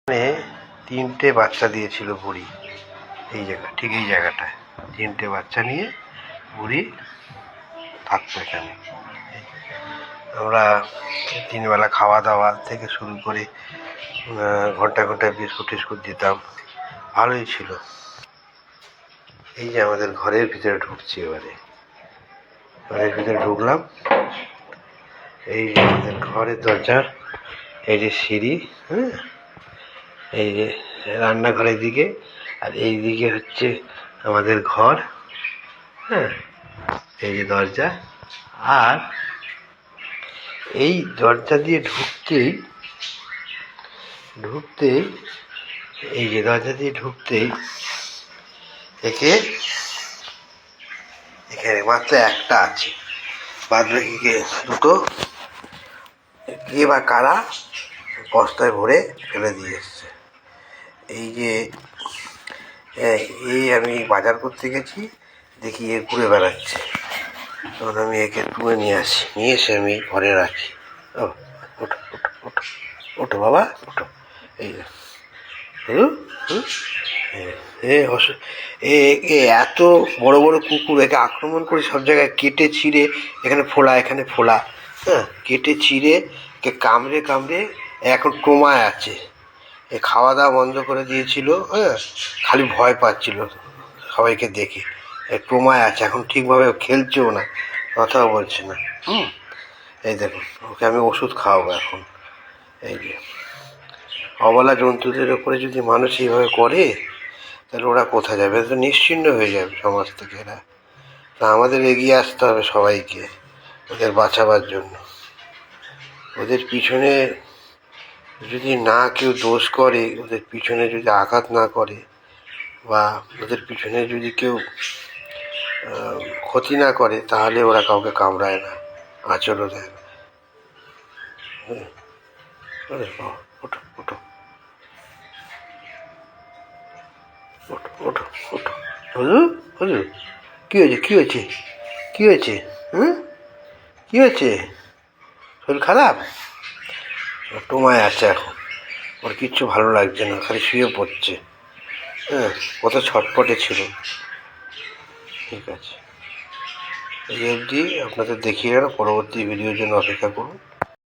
এখানে 3টে বাচ্চা দিয়েছিল বুড়ি, এই জায়গা ঠিক এই জায়গাটায় 3টে বাচ্চা নিয়ে বুড়ি থাকতো এখানে। আমরা 3 বেলা খাওয়া দাওয়া থেকে শুরু করে ঘন্টায় ঘন্টায় বিস্কুট টিস্কুট দিতাম, ভালোই ছিল। এই যে আমাদের ঘরের ভিতরে ঢুকছি, এবারে ঘরের ভিতরে ঢুকলাম। এই যে আমাদের ঘরের দরজার এই যে সিঁড়ি, হ্যাঁ, এই যে রান্নাঘরের দিকে, আর এই দিকে হচ্ছে আমাদের ঘর, হ্যাঁ, এই যে দরজা। আর এই দরজা দিয়ে ঢুকতেই এই যে দরজা দিয়ে ঢুকতেই এখানে মাত্র একটা আছে, বাদ বাকিকে দুটো কে বা কারা বস্তায় ভরে ফেলে দিয়ে এসছে। এই যে এই আমি বাজার করতে গেছি, দেখি এ ঘুরে বেড়াচ্ছে, তখন আমি একে তুলে নিয়ে এসে আমি ঘরে রাখি। ও ওঠো ওঠো ওঠো ওঠো বাবা ওঠো। এই এত বড় বড় কুকুর, একে আক্রমণ করে সব জায়গায় কেটে ছিঁড়ে, এখানে ফোলা, হ্যাঁ, কেটে ছিঁড়ে একে কামড়ে এখন কোমায় আছে। এ খাওয়া দাওয়া বন্ধ করে দিয়েছিল, হ্যাঁ, খালি ভয় পাচ্ছিল সবাইকে দেখে। কোমায় আছে এখন, ঠিকভাবে খেলছেও না, কথাও বলছে না। এই দেখুন, ওকে আমি ওষুধ খাওয়াবো এখন। এই যে অবলা জন্তুদের ওপরে যদি মানুষ এইভাবে করে, তাহলে ওরা কোথায় যাবে? তো নিশ্চিহ্ন হয়ে যাবে সমাজ থেকে এরা। তা আমাদের এগিয়ে আসতে হবে সবাইকে ওদের বাঁচাবার জন্য। ওদের পিছনে যদি না কেউ দোষ করে, ওদের পিছনে যদি আঘাত না করে, বা ওদের পিছনে যদি কেউ ক্ষতি না করে, তাহলে ওরা কাউকে কামড়ায় না, আঁচড়ও দেয় না। ওঠো ওঠো ওঠো ওঠো ওঠো। হুজুর কী হয়েছে? কী হয়েছে? শরীর খারাপ? টোমায় আছে এখন, ওর কিচ্ছু ভালো লাগছে না, খালি শুয়ে পড়ছে। হ্যাঁ, কত ছটপটে ছিল। ঠিক আছে, এই অবধি আপনাদের দেখিয়ে গেল, পরবর্তী ভিডিওর জন্য অপেক্ষা করুন।